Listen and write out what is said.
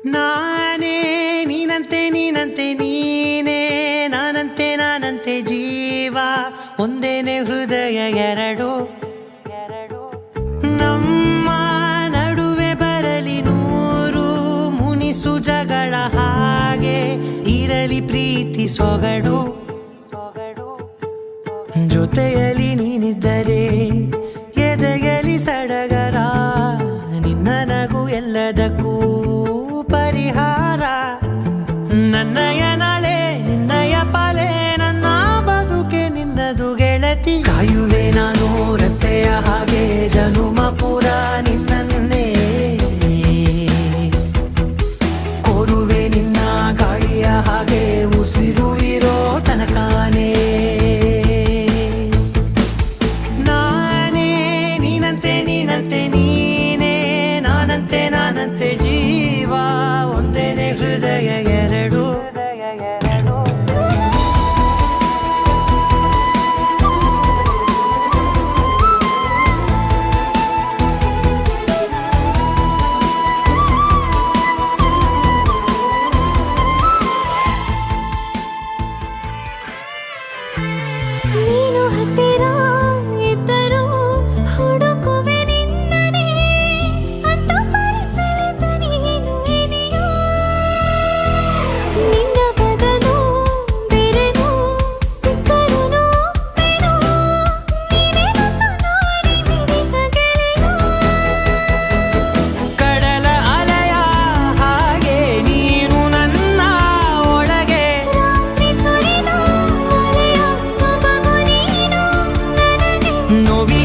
ನಾನೇ ನೀನಂತೆ ನೀನಂತೆ ನೀನೇ ನಾನಂತೆ ನಾನಂತೆ ಜೀವ ಒಂದೇನೆ ಹೃದಯ ಎರಡು ನಮ್ಮ ನಡುವೆ ಬರಲಿ ನೂರು ಮುನಿಸು ಜಗಳ ಹಾಗೆ ಇರಲಿ ಪ್ರೀತಿ ಸೊಗಡು ಜೊತೆಯಲ್ಲಿ ನೀನಿದ್ದರೆ ಎದೆಯಲಿ ಸಡಗರ ನಿನ್ನ ನಗು ಎಲ್ಲದಕ್ಕೂ ಪರಿಹಾರ ನನ್ನಯ ನಾಳೆ ನಿನ್ನಯ ಪಾಲೆ ನನ್ನ ಬದುಕೆ ನಿನ್ನದು ಗೆಳತಿ ಕಾಯುವೆ ನಾನು ರೆಪ್ಪೆಯ ಹಾಗೆ ಜನುಮ ಪೂರ ನಿನ್ನನ್ನೇ ಕೋರುವೆ ನಿನ್ನ ಗಾಳಿಯ ಹಾಗೆ ಉಸಿರು ಇರೋ ತನಕಾನೇ ನಾನೇ ನೀನಂತೆ ನೀನಂತೆ ನೀನೇ ನಾನಂತೆ ನಾನಂತೆ ಜೀವ ಒಂದೇನೆ ಹೃದಯ ಎರಡು ನೀನು ಹತ್ತಿರ ಇದ್ದರೂ ಹುಡುಕುವೆ ನಿನ್ನನೇ ಅಂತ ಪರಿಸೆಳೆದ ನೀನು ಇದೆಯೋ ನಿನ್ನ ಬದಲು ಬೇರೆನೋ ಸಿಕ್ಕರೂ ಬೇನೋ ನೀನೇ ನನ್ನ ನಾಡಿ ಮಿಡಿದ ಗೆಳೆಯೋ ಕಡಲ ಅಲೆಯ ಹಾಗೆ ನೀನು ನನ್ನ ಒಳಗೆ ರಾತ್ರಿ ಸುರಿದ ಮಳೆಯ ಸೊಬಗು ನೀನು ನನಗೆ ನೋವಿ